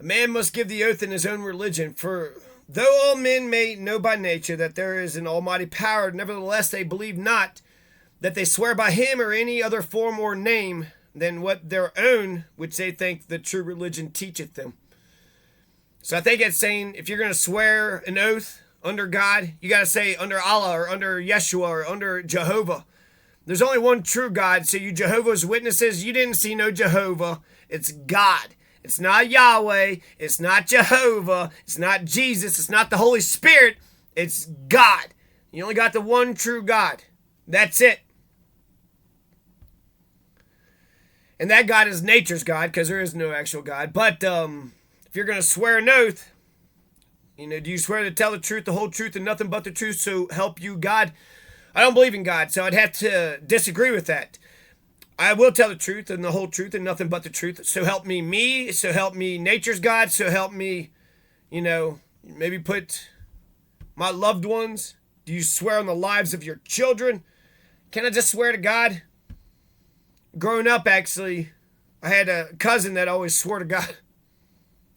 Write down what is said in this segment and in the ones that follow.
A man must give the oath in his own religion, for though all men may know by nature that there is an almighty power, nevertheless they believe not that they swear by him or any other form or name than what their own, which they think the true religion teacheth them. So I think it's saying if you're going to swear an oath under God, you got to say under Allah or under Yeshua or under Jehovah. There's only one true God, so you Jehovah's Witnesses, you didn't see no Jehovah. It's God. It's not Yahweh. It's not Jehovah. It's not Jesus. It's not the Holy Spirit. It's God. You only got the one true God. That's it. And that God is nature's God, because there is no actual God. But if you're going to swear an oath, do you swear to tell the truth, the whole truth, and nothing but the truth, so help you God? I don't believe in God, so I'd have to disagree with that. I will tell the truth and the whole truth and nothing but the truth. So help me, so help me nature's God, so help me, maybe put my loved ones. Do you swear on the lives of your children? Can I just swear to God? Growing up, actually, I had a cousin that always swore to God.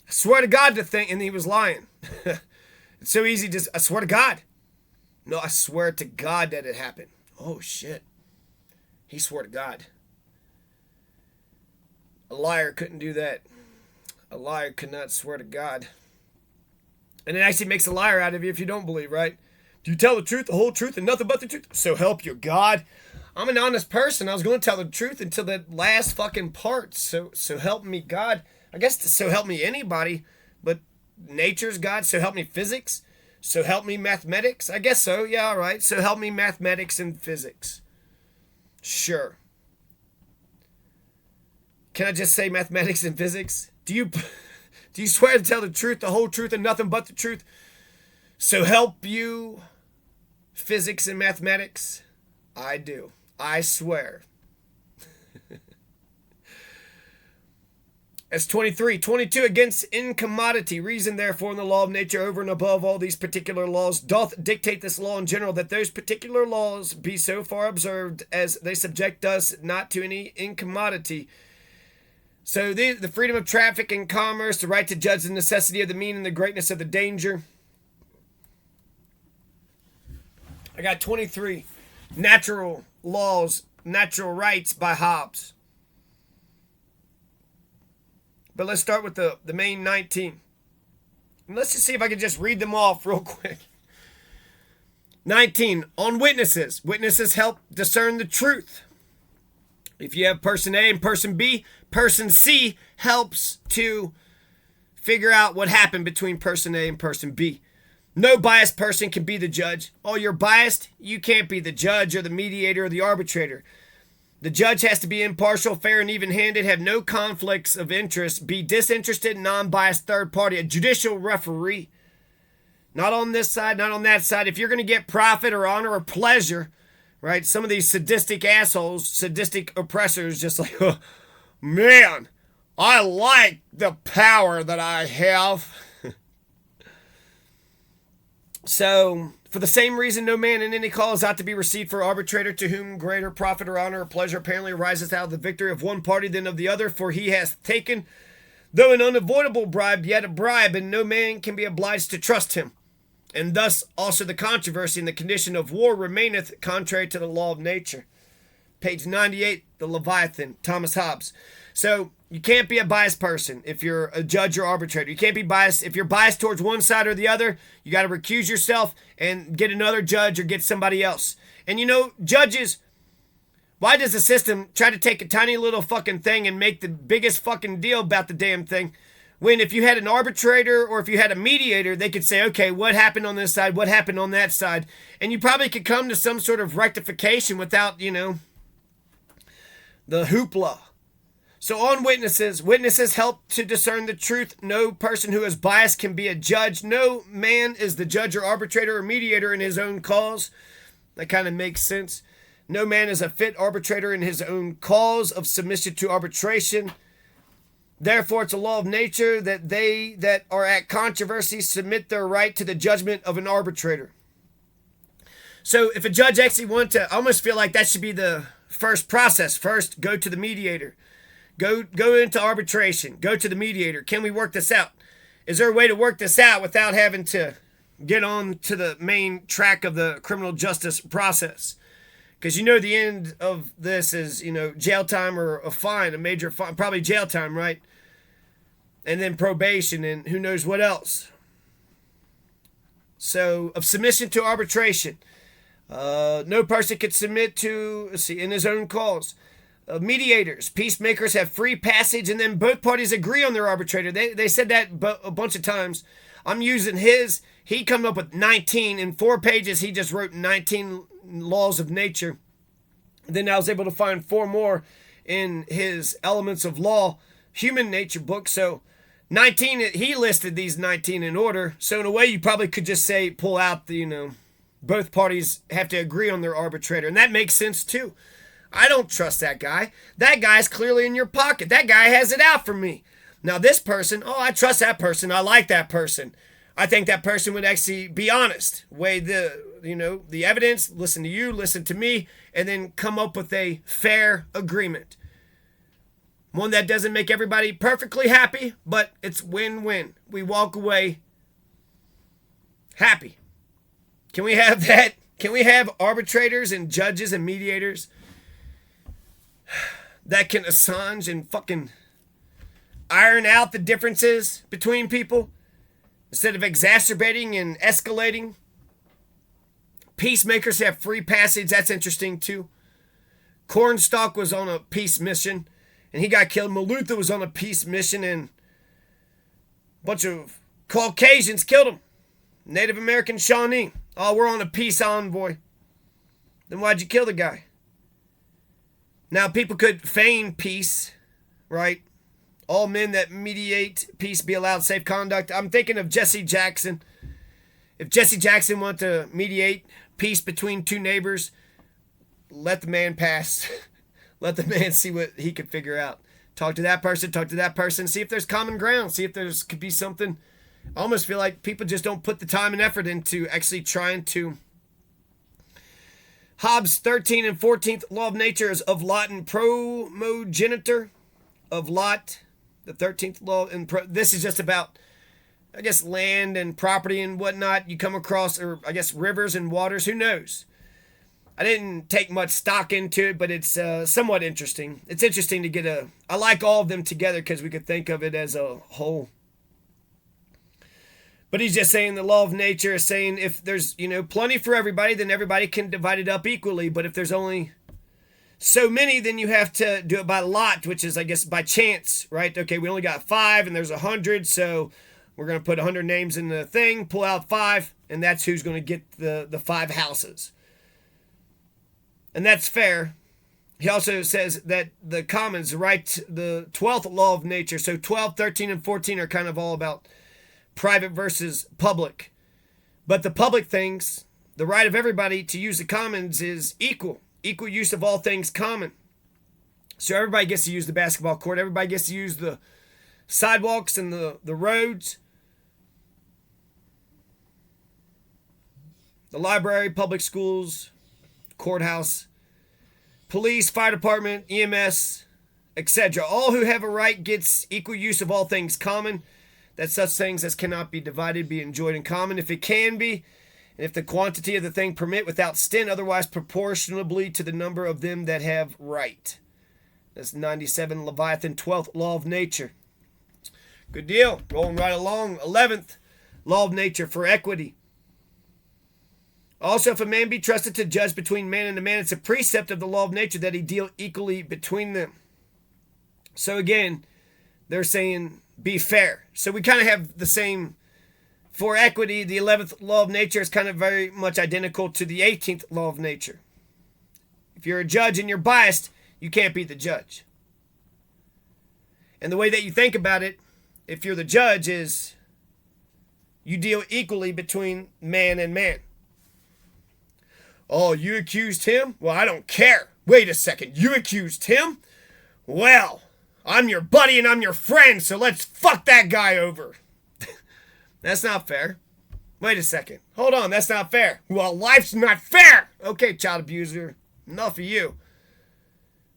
I swear to God to think, and he was lying. It's so easy to, I swear to God. No, I swear to God that it happened. Oh, shit. He swore to God. A liar couldn't do that. A liar could not swear to God. And it actually makes a liar out of you if you don't believe, right? Do you tell the truth, the whole truth, and nothing but the truth? So help you God. I'm an honest person. I was going to tell the truth until that last fucking part. So help me God. I guess so help me anybody, but nature's God. So help me physics. So help me mathematics? I guess so. Yeah, all right. So help me mathematics and physics. Sure. Can I just say mathematics and physics? Do you swear to tell the truth, the whole truth, and nothing but the truth? So help you physics and mathematics? I do. I swear. As 23. 22, against incommodity. Reason, therefore, in the law of nature over and above all these particular laws doth dictate this law in general, that those particular laws be so far observed as they subject us not to any incommodity. So the freedom of traffic and commerce, the right to judge the necessity of the mean and the greatness of the danger. I got 23. Natural laws, natural rights by Hobbes. But let's start with the main 19. And let's just see if I can just read them off real quick. 19. On witnesses. Witnesses help discern the truth. If you have person A and person B, person C helps to figure out what happened between person A and person B. No biased person can be the judge. Oh, you're biased? You can't be the judge or the mediator or the arbitrator. The judge has to be impartial, fair, and even-handed, have no conflicts of interest, be disinterested, non-biased third party, a judicial referee. Not on this side, not on that side. If you're going to get profit or honor or pleasure, right, some of these sadistic assholes, sadistic oppressors, just like, oh, man, I like the power that I have. So, for the same reason, no man in any cause ought to be received for arbitrator, to whom greater profit or honor or pleasure apparently ariseth out of the victory of one party than of the other, for he hath taken, though an unavoidable bribe, yet a bribe, and no man can be obliged to trust him. And thus also the controversy and the condition of war remaineth contrary to the law of nature. Page 98, the Leviathan, Thomas Hobbes. So, you can't be a biased person if you're a judge or arbitrator. You can't be biased. If you're biased towards one side or the other, you got to recuse yourself and get another judge or get somebody else. And judges, why does the system try to take a tiny little fucking thing and make the biggest fucking deal about the damn thing? When if you had an arbitrator or if you had a mediator, they could say, okay, what happened on this side? What happened on that side? And you probably could come to some sort of rectification without, the hoopla. So on witnesses, witnesses help to discern the truth. No person who is biased can be a judge. No man is the judge or arbitrator or mediator in his own cause. That kind of makes sense. No man is a fit arbitrator in his own cause of submission to arbitration. Therefore, it's a law of nature that they that are at controversy submit their right to the judgment of an arbitrator. So if a judge actually wanted to, I almost feel like that should be the first process. First, go to the mediator. Go into arbitration. Go to the mediator. Can we work this out? Is there a way to work this out without having to get on to the main track of the criminal justice process? Because the end of this is, jail time or a fine, a major fine, probably jail time, right? And then probation and who knows what else. So, of submission to arbitration. No person can submit to, in his own cause. Mediators, peacemakers have free passage, and then both parties agree on their arbitrator. They said that a bunch of times. I'm using his. He come up with 19 in 4 pages. He just wrote 19 laws of nature. Then I was able to find 4 more in his Elements of Law, Human Nature book. So 19, he listed these 19 in order. So in a way, you probably could just say, pull out the, both parties have to agree on their arbitrator. And that makes sense too. I don't trust that guy. That guy's clearly in your pocket. That guy has it out for me. Now this person, I trust that person. I like that person. I think that person would actually be honest, weigh the evidence, listen to you, listen to me, and then come up with a fair agreement. One that doesn't make everybody perfectly happy, but it's win-win. We walk away happy. Can we have that? Can we have arbitrators and judges and mediators that can assuage and fucking iron out the differences between people instead of exacerbating and escalating? Peacemakers have free passage. That's interesting too. Cornstalk was on a peace mission and he got killed. Malutha was on a peace mission and a bunch of Caucasians killed him. Native American Shawnee. Oh, we're on a peace envoy. Then why'd you kill the guy? Now, people could feign peace, right? All men that mediate peace be allowed safe conduct. I'm thinking of Jesse Jackson. If Jesse Jackson wanted to mediate peace between 2 neighbors, let the man pass. Let the man see what he could figure out. Talk to that person, see if there's common ground, see if there's could be something. I almost feel like people just don't put the time and effort into actually trying to. Hobbes' 13th and 14th law of nature is of lot and primogeniture of lot. The 13th law, and this is just about, I guess, land and property and whatnot. You come across, or I guess rivers and waters, who knows? I didn't take much stock into it, but it's somewhat interesting. It's interesting to get I like all of them together because we could think of it as a whole. But he's just saying the law of nature is saying if there's, plenty for everybody, then everybody can divide it up equally. But if there's only so many, then you have to do it by lot, which is, I guess, by chance, right? Okay, we only got 5 and there's 100, so we're going to put 100 names in the thing, pull out 5, and that's who's going to get the 5 houses. And that's fair. He also says that the commons, right, the 12th law of nature, so 12, 13, and 14 are kind of all about private versus public. But the public things, the right of everybody to use the commons is equal use of all things common. So everybody gets to use the basketball court, everybody gets to use the sidewalks and the roads, the library, public schools, courthouse, police, fire department, EMS, etc. All who have a right gets equal use of all things common, that such things as cannot be divided be enjoyed in common, if it can be, and if the quantity of the thing permit, without stint, otherwise proportionably to the number of them that have right. That's 97 Leviathan, 12th law of nature. Good deal. Rolling right along. 11th law of nature for equity. Also, if a man be trusted to judge between man and a man, it's a precept of the law of nature that he deal equally between them. So again, they're saying be fair. So we kind of have the same. For equity, the 11th law of nature is kind of very much identical to the 18th law of nature. If you're a judge and you're biased, you can't be the judge. And the way that you think about it, if you're the judge, is you deal equally between man and man. Oh, you accused him? Well, I don't care. Wait a second, you accused him? Well, I'm your buddy and I'm your friend, so let's fuck that guy over. That's not fair. Wait a second. Hold on, that's not fair. Well, life's not fair. Okay, child abuser, enough of you.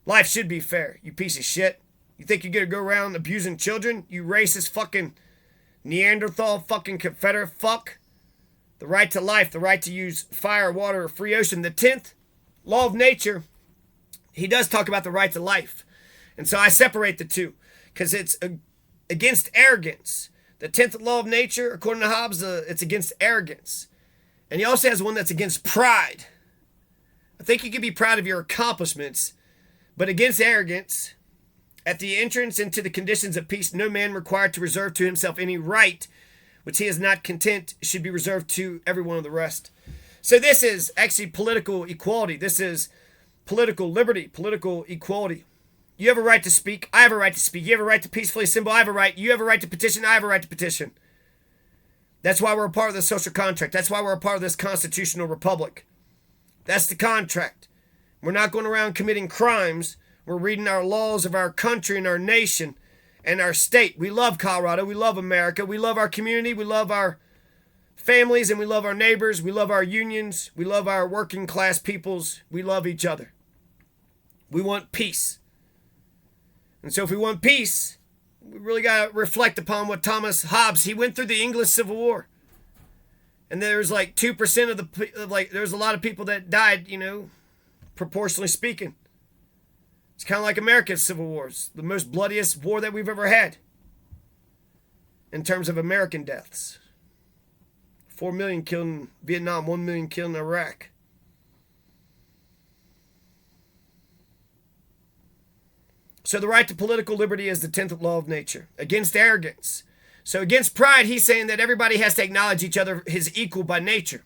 Life should be fair, you piece of shit. You think you're going to go around abusing children? You racist fucking Neanderthal fucking Confederate fuck. The right to life, the right to use fire, water, or free ocean. The 10th law of nature, he does talk about the right to life. And so I separate the two because it's against arrogance. The 10th law of nature, according to Hobbes, it's against arrogance. And he also has one that's against pride. I think you can be proud of your accomplishments, but against arrogance. At the entrance into the conditions of peace, no man required to reserve to himself any right which he is not content should be reserved to every one of the rest. So this is actually political equality. This is political liberty, political equality. You have a right to speak. I have a right to speak. You have a right to peacefully assemble. I have a right. You have a right to petition. I have a right to petition. That's why we're a part of the social contract. That's why we're a part of this constitutional republic. That's the contract. We're not going around committing crimes. We're reading our laws of our country and our nation and our state. We love Colorado. We love America. We love our community. We love our families and we love our neighbors. We love our unions. We love our working class peoples. We love each other. We want peace. And so if we want peace, we really got to reflect upon what Thomas Hobbes, he went through the English Civil War. And there's like 2% of the, there's a lot of people that died, proportionally speaking. It's kind of like America's Civil Wars, the most bloodiest war that we've ever had in terms of American deaths. 4 million killed in Vietnam, 1 million killed in Iraq. So the right to political liberty is the 10th law of nature. Against arrogance. So against pride, he's saying that everybody has to acknowledge each other his equal by nature.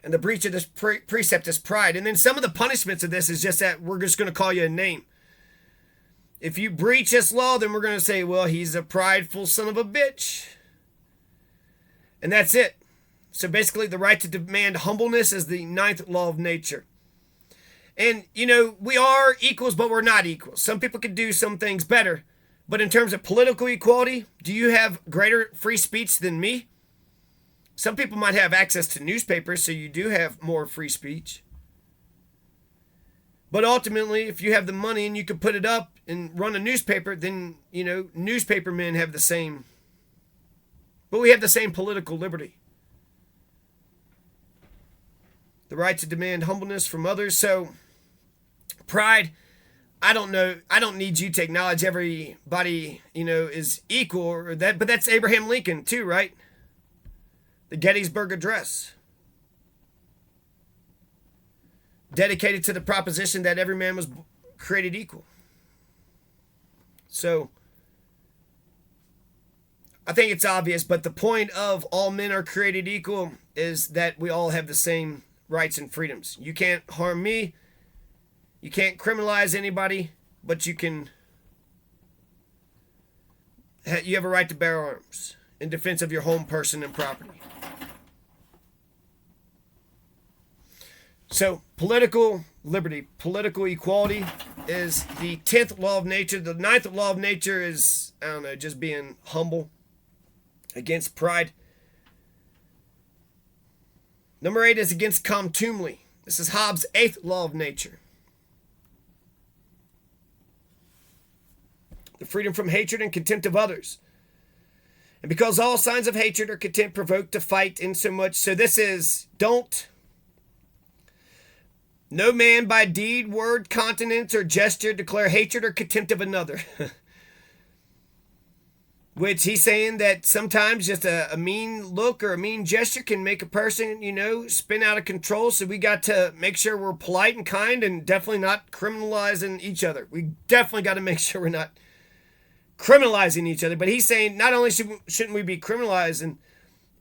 And the breach of this precept is pride. And then some of the punishments of this is just that we're just going to call you a name. If you breach this law, then we're going to say, well, he's a prideful son of a bitch. And that's it. So basically, the right to demand humbleness is the 9th law of nature. And, we are equals, but we're not equals. Some people can do some things better. But in terms of political equality, do you have greater free speech than me? Some people might have access to newspapers, so you do have more free speech. But ultimately, if you have the money and you can put it up and run a newspaper, then, newspaper men have the same. But we have the same political liberty. The right to demand humbleness from others. So, pride, I don't know. I don't need you to acknowledge everybody, is equal or that. But that's Abraham Lincoln too, right? The Gettysburg Address. Dedicated to the proposition that every man was created equal. So, I think it's obvious, but the point of all men are created equal is that we all have the same rights and freedoms. You can't harm me. You can't criminalize anybody, but you have a right to bear arms in defense of your home, person, and property. So, political liberty, political equality is the 10th law of nature. The 9th law of nature is, just being humble against pride. Number 8 is against contumely. This is Hobbes' 8th law of nature. The freedom from hatred and contempt of others. And because all signs of hatred or contempt provoke to fight insomuch, so this is, no man by deed, word, countenance, or gesture declare hatred or contempt of another. Which he's saying that sometimes just a mean look or a mean gesture can make a person, spin out of control. So we got to make sure we're polite and kind and definitely not criminalizing each other. We definitely got to make sure we're not criminalizing each other. But he's saying not only shouldn't we be criminalizing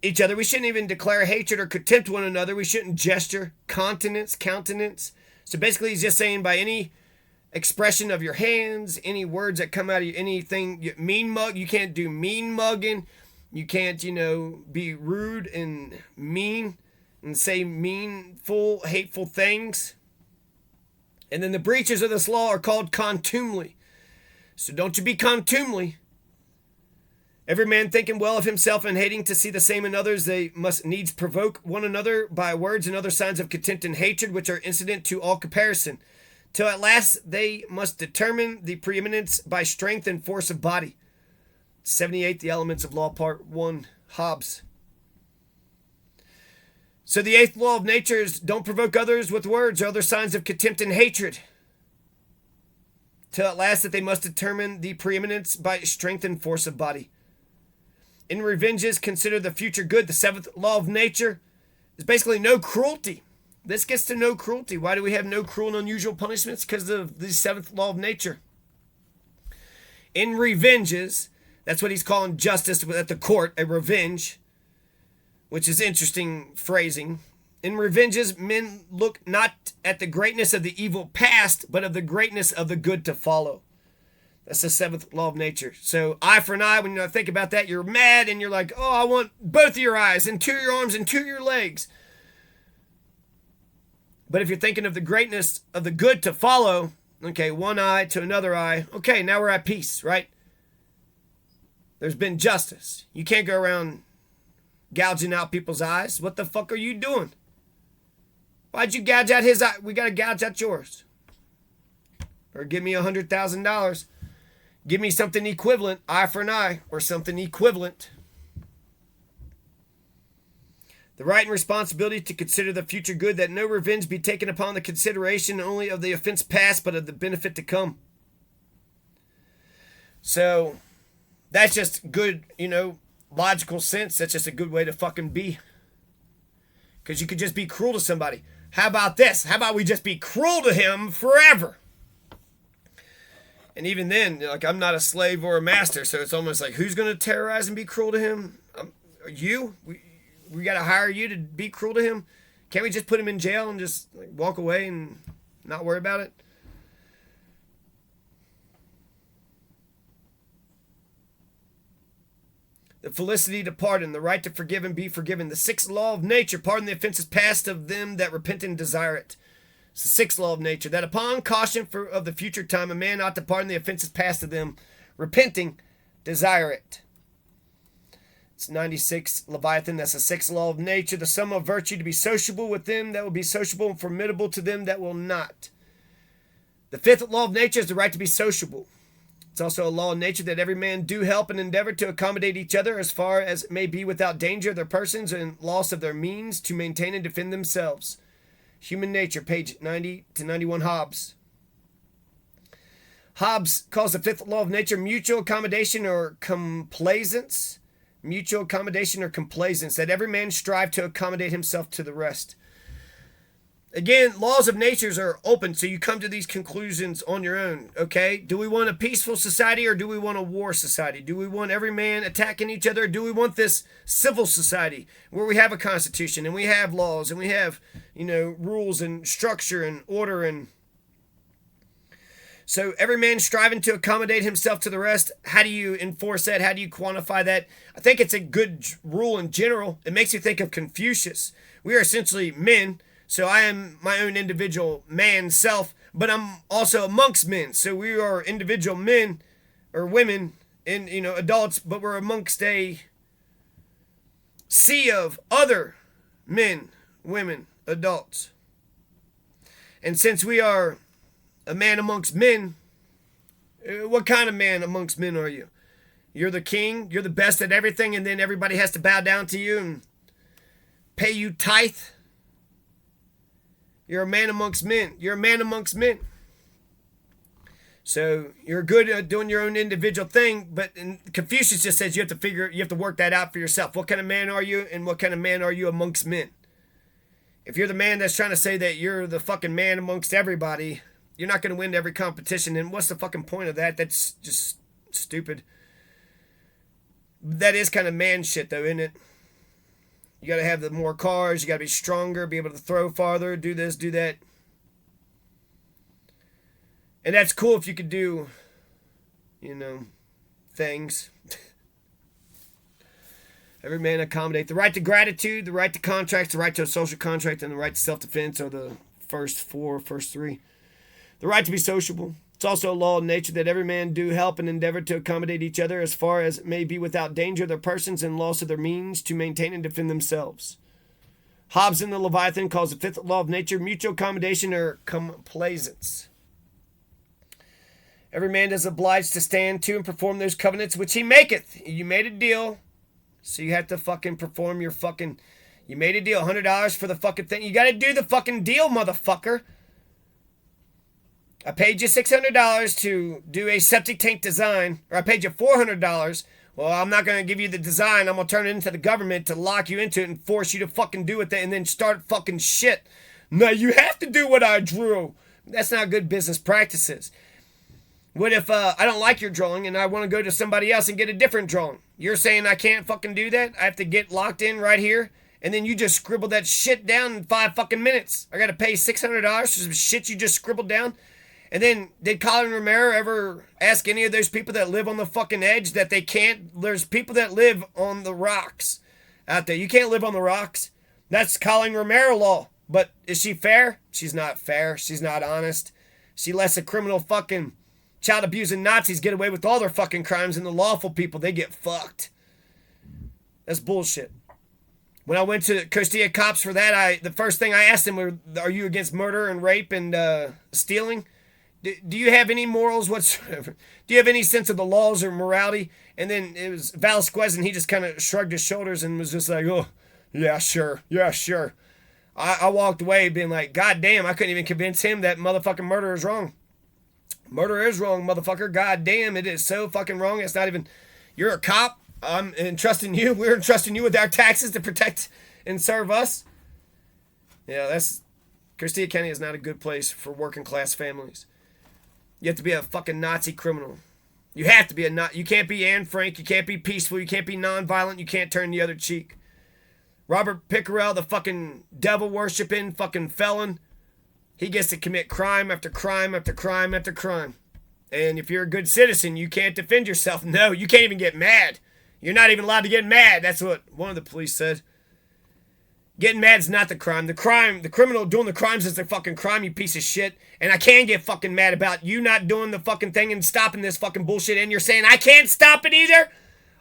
each other, we shouldn't even declare hatred or contempt one another. We shouldn't gesture, countenance. So basically he's just saying by any expression of your hands, any words that come out of you, anything, you can't do mean mugging. You can't, be rude and mean and say meanful, hateful things. And then the breaches of this law are called contumely. So don't you be contumely. Every man thinking well of himself and hating to see the same in others, they must needs provoke one another by words and other signs of contempt and hatred, which are incident to all comparison. till at last they must determine the preeminence by strength and force of body. 78, The Elements of Law, Part 1, Hobbes. So the eighth law of nature is don't provoke others with words or other signs of contempt and hatred, till at last that they must determine the preeminence by strength and force of body. In revenges, consider the future good. The seventh law of nature is basically no cruelty. This gets to no cruelty. Why do we have no cruel and unusual punishments? Because of the seventh law of nature. In revenges, that's what he's calling justice at the court, a revenge, which is interesting phrasing. In revenges, men look not at the greatness of the evil past, but of the greatness of the good to follow. That's the seventh law of nature. So eye for an eye, when you think about that, you're mad and you're like, oh, I want both of your eyes and two of your arms and two of your legs. But if you're thinking of the greatness of the good to follow, okay, one eye to another eye, okay, now we're at peace, right? There's been justice. You can't go around gouging out people's eyes. What the fuck are you doing? Why'd you gouge out his eye? We got to gouge out yours. Or give me $100,000. Give me something equivalent, eye for an eye, or something equivalent. The right and responsibility to consider the future good, that no revenge be taken upon the consideration only of the offense past, but of the benefit to come. So, that's just good, logical sense. That's just a good way to fucking be. Because you could just be cruel to somebody. How about this? How about we just be cruel to him forever? And even then, I'm not a slave or a master, so it's almost like, who's going to terrorize and be cruel to him? You? We got to hire you to be cruel to him? Can't we just put him in jail and just walk away and not worry about it? The felicity to pardon, the right to forgive and be forgiven. The sixth law of nature, pardon the offenses past of them that repent and desire it. It's the sixth law of nature, that upon caution of the future time, a man ought to pardon the offenses past of them, repenting, desire it. It's 96, Leviathan. That's the sixth law of nature, the sum of virtue, to be sociable with them that will be sociable and formidable to them that will not. The fifth law of nature is the right to be sociable. It's also a law of nature that every man do help and endeavor to accommodate each other as far as it may be without danger of their persons and loss of their means to maintain and defend themselves. Human Nature, page 90 to 91, Hobbes. Hobbes calls the fifth law of nature mutual accommodation or complaisance. Mutual accommodation or complaisance, that every man strive to accommodate himself to the rest. Again, laws of nature are open, so you come to these conclusions on your own, okay? Do we want a peaceful society or do we want a war society? Do we want every man attacking each other or do we want this civil society where we have a constitution and we have laws and we have, rules and structure and order and... So every man striving to accommodate himself to the rest, how do you enforce that? How do you quantify that? I think it's a good rule in general. It makes you think of Confucius. We are essentially men. So I am my own individual man self, but I'm also amongst men. So we are individual men or women and, adults, but we're amongst a sea of other men, women, adults. And since we are a man amongst men, what kind of man amongst men are you? You're the king, you're the best at everything, and then everybody has to bow down to you and pay you tithe. You're a man amongst men. You're a man amongst men. So you're good at doing your own individual thing, but Confucius just says you have to work that out for yourself. What kind of man are you, and what kind of man are you amongst men? If you're the man that's trying to say that you're the fucking man amongst everybody, you're not going to win every competition, and what's the fucking point of that? That's just stupid. That is kind of man shit, though, isn't it? You got to have the more cars. You got to be stronger, be able to throw farther, do this, do that. And that's cool if you could do, things. Every man accommodate. The right to gratitude, the right to contracts, the right to a social contract, and the right to self-defense are the first three. The right to be sociable. It's also a law of nature that every man do help and endeavor to accommodate each other as far as it may be without danger of their persons and loss of their means to maintain and defend themselves. Hobbes in the Leviathan calls the fifth law of nature mutual accommodation or complaisance. Every man is obliged to stand to and perform those covenants which he maketh. You made a deal, so you have to fucking perform your fucking... You made a deal, $100 for the fucking thing. You gotta do the fucking deal, motherfucker. I paid you $600 to do a septic tank design, or I paid you $400. Well, I'm not gonna give you the design. I'm gonna turn it into the government to lock you into it and force you to fucking do it and then start fucking shit. No, you have to do what I drew. That's not good business practices. What if I don't like your drawing and I want to go to somebody else and get a different drawing? You're saying I can't fucking do that? I have to get locked in right here? And then you just scribble that shit down in 5 fucking minutes. I got to pay $600 for some shit you just scribbled down? And then, did Colin Romero ever ask any of those people that live on the fucking edge that they can't? There's people that live on the rocks out there. You can't live on the rocks. That's Colin Romero law. But is she fair? She's not fair. She's not honest. She lets a criminal fucking child abusing Nazis get away with all their fucking crimes, and the lawful people, they get fucked. That's bullshit. When I went to Costilla cops for that, the first thing I asked them were, are you against murder and rape and stealing? Do you have any morals whatsoever? Do you have any sense of the laws or morality? And then it was Velasquez, and he just kind of shrugged his shoulders and was just like, oh, yeah, sure. Yeah, sure. I walked away being like, God damn, I couldn't even convince him that motherfucking murder is wrong. Murder is wrong, motherfucker. God damn, it is so fucking wrong. It's not even... You're a cop. I'm entrusting you. We're entrusting you with our taxes to protect and serve us. Yeah, that's... Costilla County is not a good place for working class families. You have to be a fucking Nazi criminal. You have to be a... You can't be Anne Frank. You can't be peaceful. You can't be nonviolent. You can't turn the other cheek. Robert Pickerel, the fucking devil-worshipping fucking felon... He gets to commit crime after crime after crime after crime. And if you're a good citizen, you can't defend yourself. No, you can't even get mad. You're not even allowed to get mad. That's what one of the police said. Getting mad is not the crime. The criminal doing the crimes is the fucking crime, you piece of shit. And I can get fucking mad about you not doing the fucking thing and stopping this fucking bullshit. And you're saying I can't stop it either?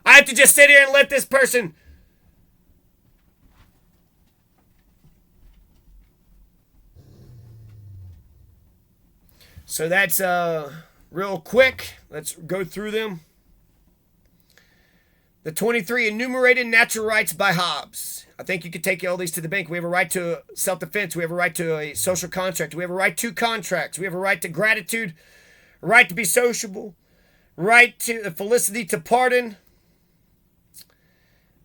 I have to just sit here and let this person... So that's real quick. Let's go through them. The 23 enumerated natural rights by Hobbes. I think you could take all these to the bank. We have a right to self-defense. We have a right to a social contract. We have a right to contracts. We have a right to gratitude, a right to be sociable, right to the felicity to pardon.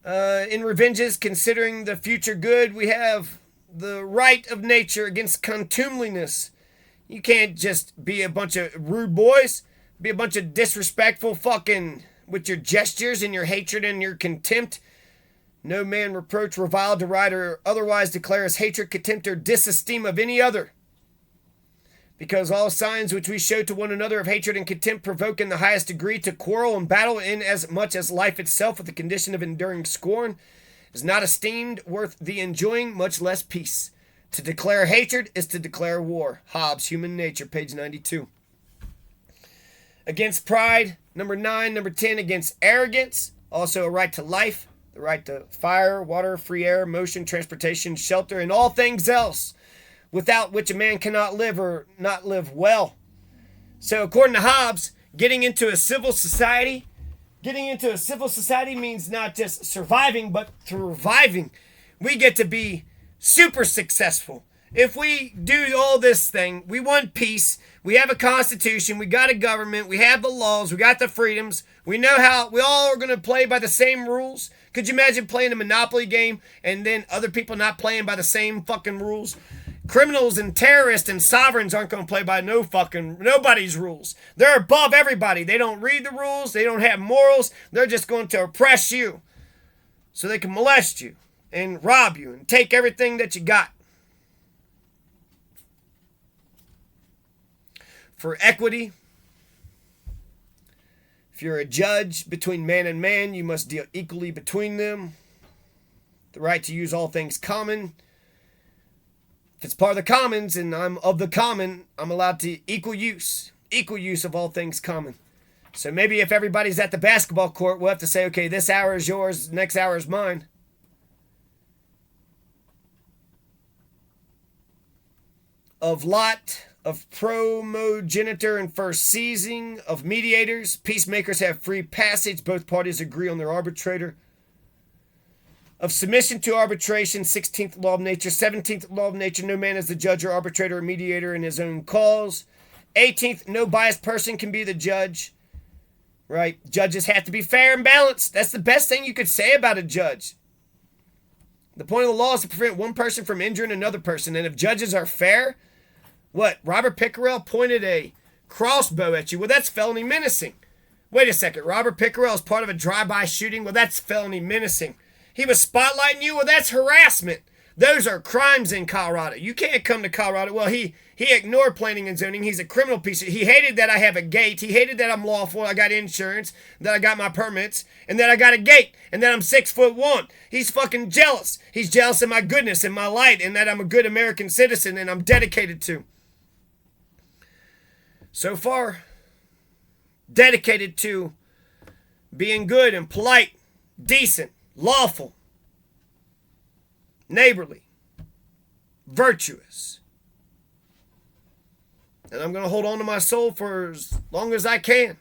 In revenges, considering the future good, we have the right of nature against contumeliness. You can't just be a bunch of rude boys, be a bunch of disrespectful fucking with your gestures and your hatred and your contempt. No man reproach, revile, deride, or otherwise declare his hatred, contempt, or disesteem of any other. Because all signs which we show to one another of hatred and contempt provoke in the highest degree to quarrel and battle, in as much as life itself with the condition of enduring scorn is not esteemed worth the enjoying, much less peace. To declare hatred is to declare war. Hobbes, Human Nature, page 92. Against pride, number 9. Number 10, against arrogance. Also a right to life, the right to fire, water, free air, motion, transportation, shelter, and all things else, without which a man cannot live or not live well. So according to Hobbes, getting into a civil society means not just surviving, but thriving. We get to be super successful. If we do all this thing, we want peace, we have a constitution, we got a government, we have the laws, we got the freedoms, we know how we all are going to play by the same rules. Could you imagine playing a Monopoly game and then other people not playing by the same fucking rules? Criminals and terrorists and sovereigns aren't going to play by nobody's rules. They're above everybody. They don't read the rules, they don't have morals, they're just going to oppress you so they can molest you and rob you and take everything that you got. For equity, if you're a judge between man and man, you must deal equally between them. The right to use all things common. If it's part of the commons and I'm of the common, I'm allowed to equal use of all things common. So maybe if everybody's at the basketball court, we'll have to say, okay, this hour is yours, next hour is mine. Of lot, of primogeniture and first seizing of mediators. Peacemakers have free passage. Both parties agree on their arbitrator. Of submission to arbitration, 16th law of nature. 17th law of nature, no man is the judge or arbitrator or mediator in his own cause. 18th, no biased person can be the judge. Right? Judges have to be fair and balanced. That's the best thing you could say about a judge. The point of the law is to prevent one person from injuring another person. And if judges are fair, what? Robert Pickerel pointed a crossbow at you. Well, that's felony menacing. Wait a second. Robert Pickerel is part of a drive-by shooting. Well, that's felony menacing. He was spotlighting you. Well, that's harassment. Those are crimes in Colorado. You can't come to Colorado. Well, he ignored planning and zoning. He's a criminal piece of... He hated that I have a gate. He hated that I'm lawful. I got insurance. That I got my permits. And that I got a gate. And that I'm 6'1". He's fucking jealous. He's jealous of my goodness and my light. And that I'm a good American citizen and I'm dedicated to. So far, dedicated to being good and polite, decent, lawful, neighborly, virtuous. And I'm going to hold on to my soul for as long as I can.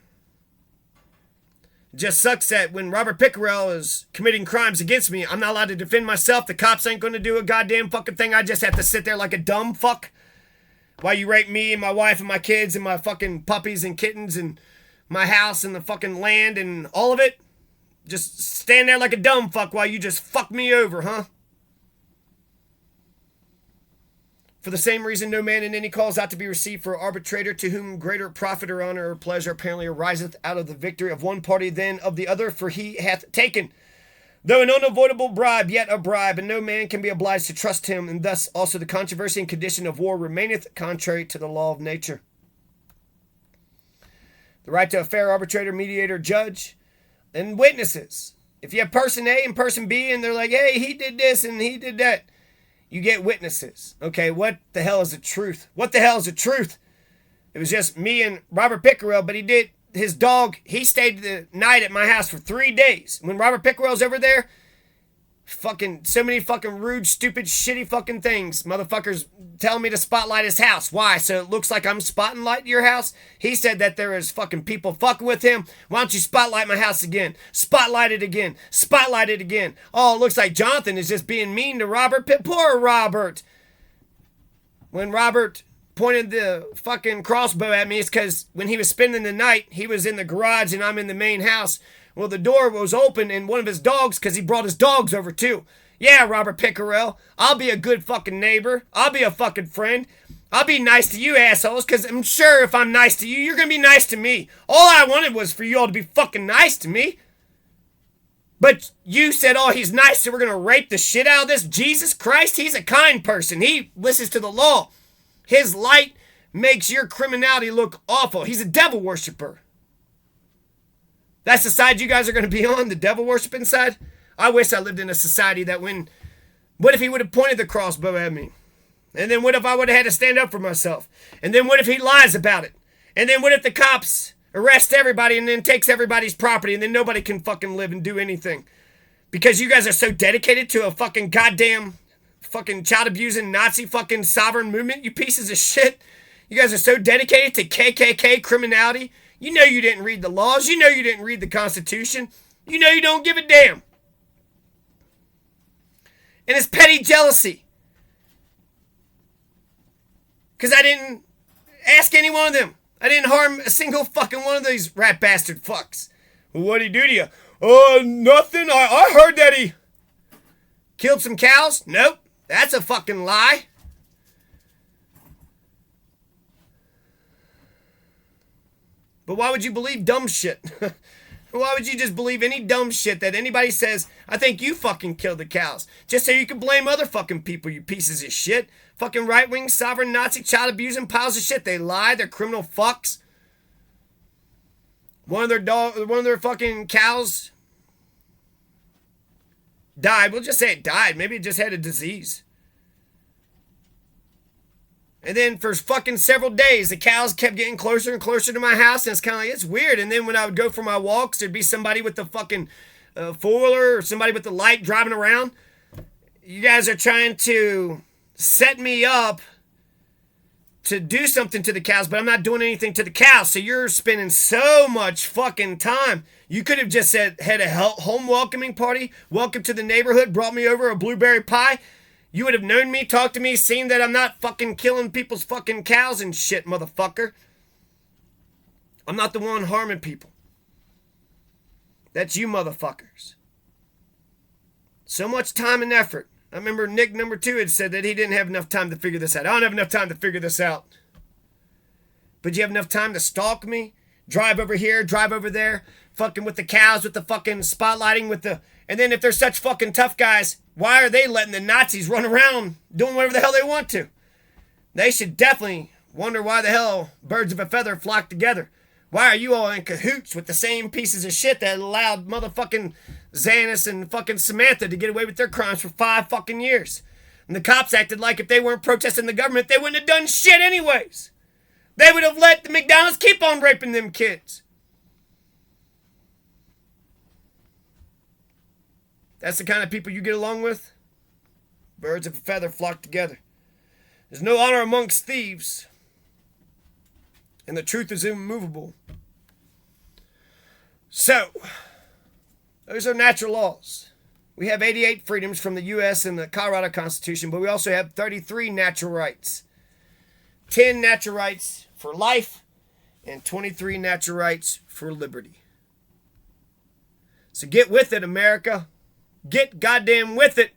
It just sucks that when Robert Pickerel is committing crimes against me, I'm not allowed to defend myself. The cops ain't going to do a goddamn fucking thing. I just have to sit there like a dumb fuck while you rape me and my wife and my kids and my fucking puppies and kittens and my house and the fucking land and all of it. Just stand there like a dumb fuck while you just fuck me over, huh? For the same reason, no man in any cause ought to be received for arbitrator, to whom greater profit or honor or pleasure apparently ariseth out of the victory of one party than of the other, for he hath taken, though an unavoidable bribe, yet a bribe, and no man can be obliged to trust him, and thus also the controversy and condition of war remaineth contrary to the law of nature. The right to a fair arbitrator, mediator, judge, and witnesses. If you have person A and person B, and they're like, hey, he did this and he did that, you get witnesses. Okay, what the hell is the truth? What the hell is the truth? It was just me and Robert Pickerel, but his dog, he stayed the night at my house for 3 days. When Robert Pickerel's over there, fucking so many fucking rude, stupid, shitty fucking things. Motherfuckers telling me to spotlight his house. Why? So it looks like I'm spotlighting your house? He said that there is fucking people fucking with him. Why don't you spotlight my house again? Spotlight it again. Spotlight it again. Oh, it looks like Jonathan is just being mean to Robert. Poor Robert. When Robert pointed the fucking crossbow at me, it's because when he was spending the night, he was in the garage and I'm in the main house. Well, the door was open and one of his dogs, because he brought his dogs over too. Yeah, Robert Pickerel, I'll be a good fucking neighbor. I'll be a fucking friend. I'll be nice to you assholes, because I'm sure if I'm nice to you, you're going to be nice to me. All I wanted was for you all to be fucking nice to me. But you said, oh, he's nice, so we're going to rape the shit out of this. Jesus Christ, he's a kind person. He listens to the law. His light makes your criminality look awful. He's a devil worshiper. That's the side you guys are going to be on, the devil worshiping side? I wish I lived in a society that what if he would have pointed the crossbow at me? And then what if I would have had to stand up for myself? And then what if he lies about it? And then what if the cops arrest everybody and then takes everybody's property and then nobody can fucking live and do anything? Because you guys are so dedicated to a fucking goddamn fucking child abusing Nazi fucking sovereign movement, you pieces of shit. You guys are so dedicated to KKK criminality. You know you didn't read the laws. You know you didn't read the Constitution. You know you don't give a damn. And it's petty jealousy. Because I didn't ask any one of them. I didn't harm a single fucking one of these rat bastard fucks. Well, what'd he do to you? Oh, nothing. I heard that he killed some cows. Nope. That's a fucking lie. But why would you believe dumb shit? Why would you just believe any dumb shit that anybody says, I think you fucking killed the cows? Just so you can blame other fucking people, you pieces of shit. Fucking right-wing, sovereign, Nazi, child-abusing piles of shit. They lie. They're criminal fucks. One of their fucking cows died. We'll just say it died. Maybe it just had a disease. And then for fucking several days, the cows kept getting closer and closer to my house. And it's kind of like, it's weird. And then when I would go for my walks, there'd be somebody with the fucking four-wheeler or somebody with the light driving around. You guys are trying to set me up to do something to the cows, but I'm not doing anything to the cows. So you're spending so much fucking time. You could have just said, had a home welcoming party, welcome to the neighborhood, brought me over a blueberry pie. You would have known me, talked to me, seen that I'm not fucking killing people's fucking cows and shit, motherfucker. I'm not the one harming people. That's you motherfuckers. So much time and effort. I remember Nick number 2 had said that he didn't have enough time to figure this out. I don't have enough time to figure this out. But you have enough time to stalk me, drive over here, drive over there, fucking with the cows, with the fucking spotlighting, with the... And then if they're such fucking tough guys, why are they letting the Nazis run around doing whatever the hell they want to? They should definitely wonder why the hell birds of a feather flock together. Why are you all in cahoots with the same pieces of shit that allowed motherfucking Xanis and fucking Samantha to get away with their crimes for 5 fucking years? And the cops acted like if they weren't protesting the government, they wouldn't have done shit anyways. They would have let the McDonald's keep on raping them kids. That's the kind of people you get along with? Birds of a feather flock together. There's no honor amongst thieves. And the truth is immovable. So, those are natural laws. We have 88 freedoms from the U.S. and the Colorado Constitution, but we also have 33 natural rights. 10 natural rights for life and 23 natural rights for liberty. So get with it, America. Get goddamn with it.